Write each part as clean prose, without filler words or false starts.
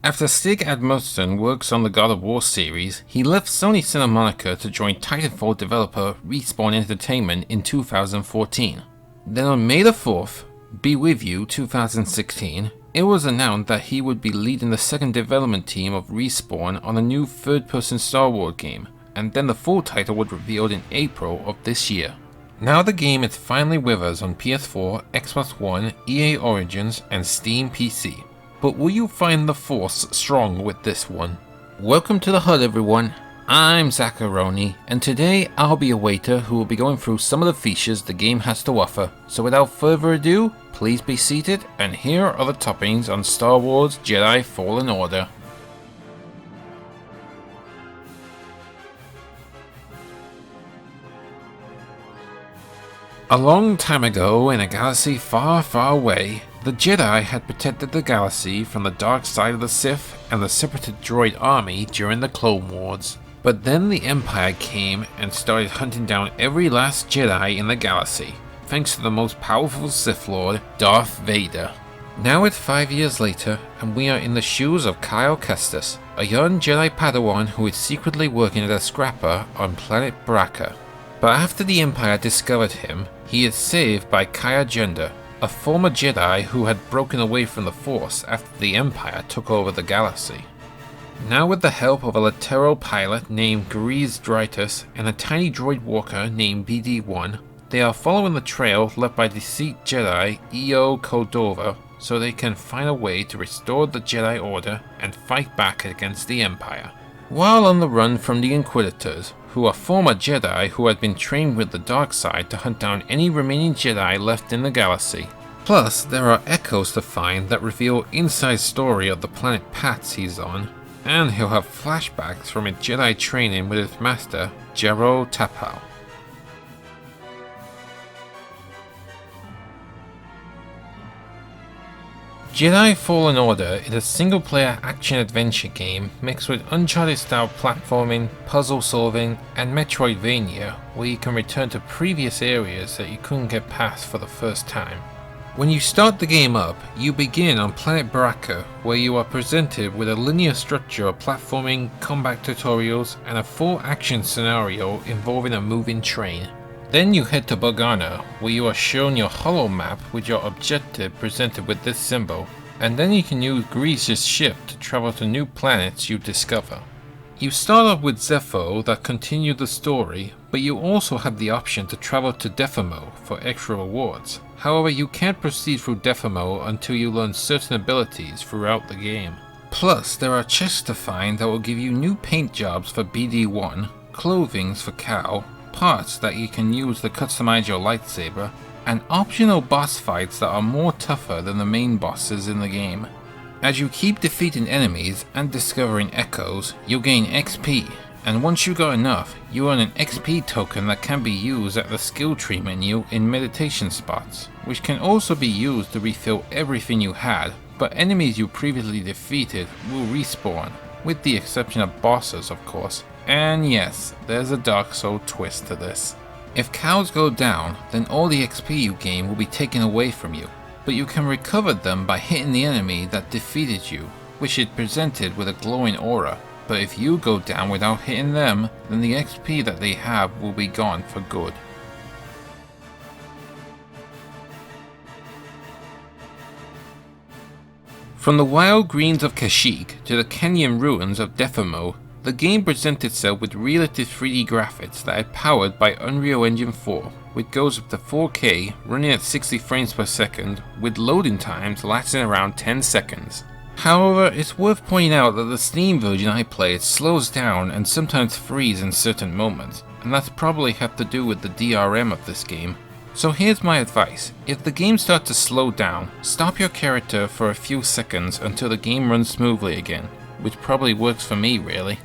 After Stig Admundsen works on the God of War series, he left Sony Santa Monica to join Titanfall developer Respawn Entertainment in 2014. Then on May the 4th, Be With You 2016, it was announced that he would be leading the second development team of Respawn on a new third-person Star Wars game, and then the full title was revealed in April of this year. Now the game is finally with us on PS4, Xbox One, EA Origins, and Steam PC. But will you find the Force strong with this one? Welcome to the HUD everyone, I'm Zacharoni, and today I'll be a waiter who will be going through some of the features the game has to offer. So without further ado, please be seated, and here are the toppings on Star Wars Jedi Fallen Order. A long time ago, in a galaxy far, far away, the Jedi had protected the galaxy from the dark side of the Sith and the Separatist droid army during the Clone Wars. But then the Empire came and started hunting down every last Jedi in the galaxy, thanks to the most powerful Sith Lord, Darth Vader. Now it's 5 years later, and we are in the shoes of Kyle Kestis, a young Jedi Padawan who is secretly working as a scrapper on planet Bracca. But after the Empire discovered him, he is saved by Kaya Jenda, a former Jedi who had broken away from the Force after the Empire took over the galaxy. Now with the help of a lateral pilot named Grease Dritus and a tiny droid walker named BD-1, they are following the trail left by deceased Jedi Eo Cordova so they can find a way to restore the Jedi Order and fight back against the Empire. While on the run from the Inquisitors, who are former Jedi who had been trained with the dark side to hunt down any remaining Jedi left in the galaxy. Plus, there are echoes to find that reveal inside story of the planet paths he's on, and he'll have flashbacks from his Jedi training with his master, Jaro Tapao. Jedi Fallen Order is a single-player action-adventure game mixed with Uncharted-style platforming, puzzle solving, and Metroidvania, where you can return to previous areas that you couldn't get past for the first time. When you start the game up, you begin on planet Bracca, where you are presented with a linear structure of platforming, combat tutorials, and a full action scenario involving a moving train. Then you head to Bogana, where you are shown your holo map with your objective presented with this symbol, and then you can use Grease's ship to travel to new planets you discover. You start off with Zepho that continue the story, but you also have the option to travel to Defimo for extra rewards. However, you can't proceed through Defimo until you learn certain abilities throughout the game. Plus, there are chests to find that will give you new paint jobs for BD-1, clothings for Cal, parts that you can use to customize your lightsaber, and optional boss fights that are more tougher than the main bosses in the game. As you keep defeating enemies and discovering echoes, you'll gain XP, and once you got enough, you earn an XP token that can be used at the skill tree menu in meditation spots, which can also be used to refill everything you had, but enemies you previously defeated will respawn, with the exception of bosses of course. And yes, there's a Dark Souls twist to this. If cows go down, then all the XP you gain will be taken away from you, but you can recover them by hitting the enemy that defeated you, which is presented with a glowing aura. But if you go down without hitting them, then the XP that they have will be gone for good. From the wild greens of Kashyyyk to the canyon ruins of Defimo, the game presents itself with realistic 3D graphics that are powered by Unreal Engine 4, which goes up to 4K, running at 60 frames per second, with loading times lasting around 10 seconds. However, it's worth pointing out that the Steam version I played slows down and sometimes freezes in certain moments, and that's probably have to do with the DRM of this game. So here's my advice: if the game starts to slow down, stop your character for a few seconds until the game runs smoothly again, which probably works for me really.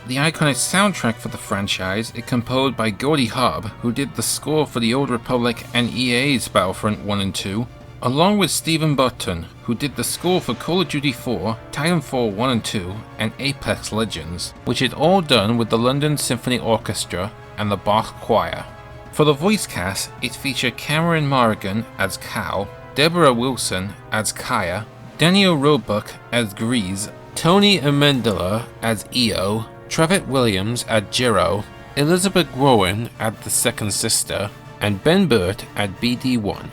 The iconic soundtrack for the franchise is composed by Gordy Hobb, who did the score for the Old Republic and EA's Battlefront 1 and 2, along with Stephen Burton, who did the score for Call of Duty 4, Titanfall 1 and 2, and Apex Legends, which is all done with the London Symphony Orchestra and the Bach Choir. For the voice cast, it featured Cameron Morrigan as Cal, Deborah Wilson as Kaya, Daniel Roebuck as Grease, Tony Amendola as EO, Trevitt Williams as Jiro, Elizabeth Rowan as the second sister, and Ben Burt as BD1.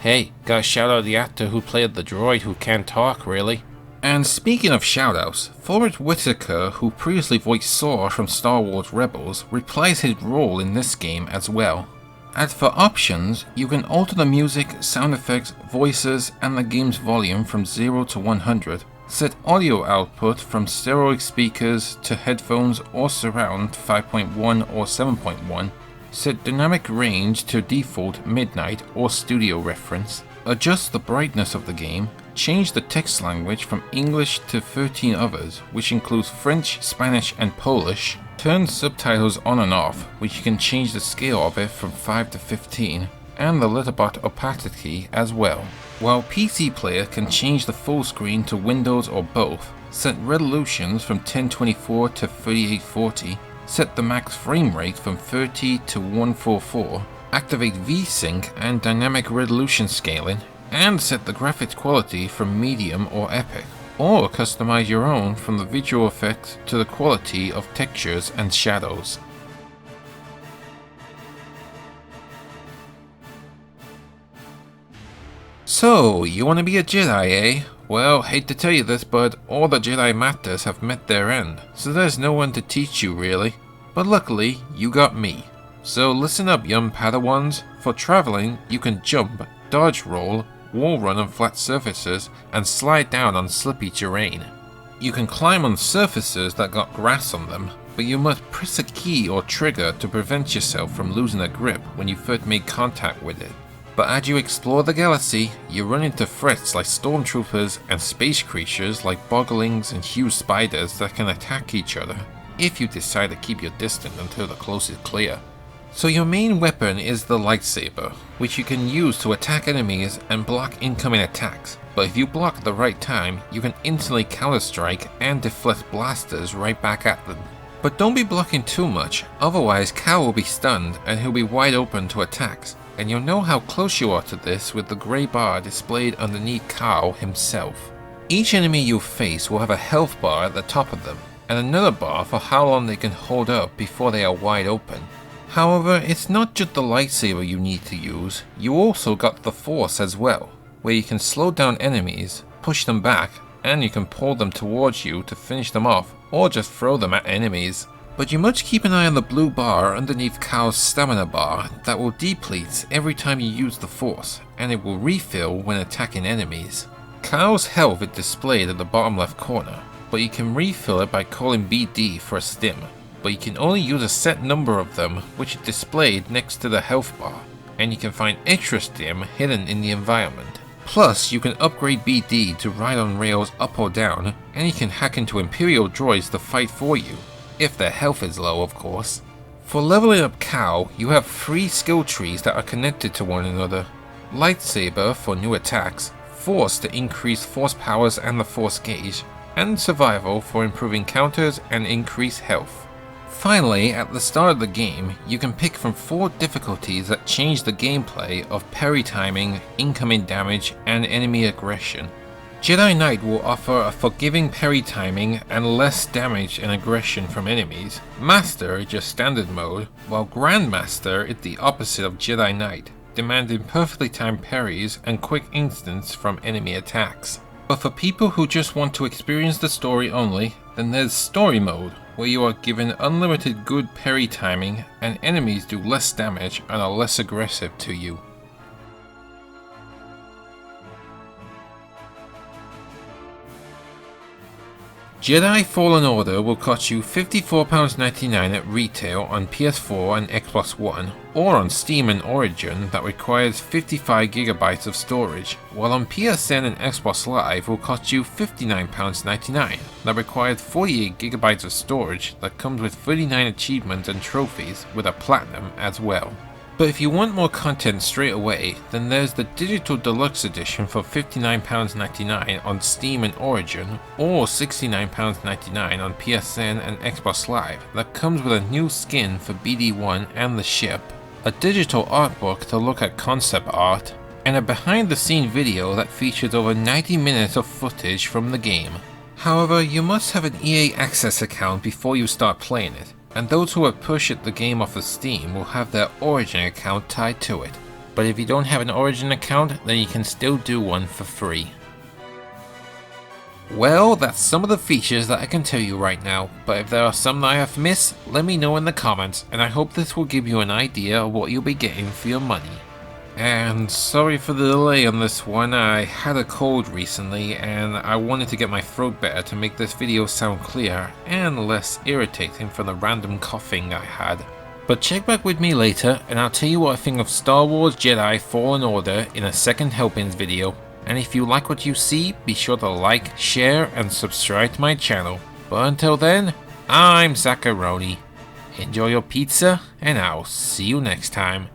Hey, gotta shout out the actor who played the droid who can't talk, really. And speaking of shoutouts, Forrest Whitaker, who previously voiced Saw from Star Wars Rebels, reprised his role in this game as well. As for options, you can alter the music, sound effects, voices, and the game's volume from 0 to 100. Set audio output from stereo speakers to headphones or surround 5.1 or 7.1. Set dynamic range to default midnight or studio reference. Adjust the brightness of the game. Change the text language from English to 13 others, which includes French, Spanish, and Polish. Turn subtitles on and off, which you can change the scale of it from 5 to 15, and the letterbot opacity as well. While PC player can change the full screen to Windows or both. Set resolutions from 1024 to 3840. Set the max frame rate from 30 to 144. Activate VSync and dynamic resolution scaling, and set the graphics quality from medium or epic, or customize your own from the visual effects to the quality of textures and shadows. So, you want to be a Jedi, eh? Well, hate to tell you this, but all the Jedi Masters have met their end, so there's no one to teach you really. But luckily, you got me. So listen up, young Padawans. For traveling, you can jump, dodge roll, wall run on flat surfaces, and slide down on slippy terrain. You can climb on surfaces that got grass on them, but you must press a key or trigger to prevent yourself from losing a grip when you first make contact with it. But as you explore the galaxy, you run into threats like stormtroopers and space creatures like bogglings and huge spiders that can attack each other, if you decide to keep your distance until the coast is clear. So your main weapon is the lightsaber, which you can use to attack enemies and block incoming attacks, but if you block at the right time, you can instantly counter-strike and deflect blasters right back at them. But don't be blocking too much, otherwise Cal will be stunned and he'll be wide open to attacks, and you'll know how close you are to this with the grey bar displayed underneath Cal himself. Each enemy you face will have a health bar at the top of them, and another bar for how long they can hold up before they are wide open. However, it's not just the lightsaber you need to use, you also got the Force as well, where you can slow down enemies, push them back, and you can pull them towards you to finish them off, or just throw them at enemies. But you must keep an eye on the blue bar underneath Cal's stamina bar that will deplete every time you use the Force, and it will refill when attacking enemies. Cal's health is displayed at the bottom left corner, but you can refill it by calling BD for a stim, but you can only use a set number of them, which is displayed next to the health bar, and you can find extra stim hidden in the environment. Plus, you can upgrade BD to ride on rails up or down, and you can hack into Imperial droids to fight for you, if their health is low of course. For leveling up Cal, you have 3 skill trees that are connected to one another. Lightsaber for new attacks, Force to increase Force powers and the Force gauge, and Survival for improving counters and increase health. Finally, at the start of the game, you can pick from 4 difficulties that change the gameplay of parry timing, incoming damage, and enemy aggression. Jedi Knight will offer a forgiving parry timing and less damage and aggression from enemies. Master is your standard mode, while Grandmaster is the opposite of Jedi Knight, demanding perfectly timed parries and quick instants from enemy attacks. But for people who just want to experience the story only, then there's Story Mode, where you are given unlimited good parry timing and enemies do less damage and are less aggressive to you. Jedi Fallen Order will cost you £54.99 at retail on PS4 and Xbox One, or on Steam and Origin that requires 55GB of storage, while on PSN and Xbox Live will cost you £59.99 that requires 48GB of storage that comes with 39 achievements and trophies with a Platinum as well. But if you want more content straight away, then there's the Digital Deluxe Edition for £59.99 on Steam and Origin, or £69.99 on PSN and Xbox Live that comes with a new skin for BD1 and the ship, a digital art book to look at concept art, and a behind the scene video that features over 90 minutes of footage from the game. However, you must have an EA Access account before you start playing it, and those who have purchased the game off of Steam will have their Origin account tied to it. But if you don't have an Origin account, then you can still do one for free. Well, that's some of the features that I can tell you right now, but if there are some that I have missed, let me know in the comments, and I hope this will give you an idea of what you'll be getting for your money. And sorry for the delay on this one, I had a cold recently and I wanted to get my throat better to make this video sound clear and less irritating from the random coughing I had. But check back with me later and I'll tell you what I think of Star Wars Jedi Fallen Order in a second helpings video. And if you like what you see, be sure to like, share and subscribe to my channel. But until then, I'm Zacharoni. Enjoy your pizza and I'll see you next time.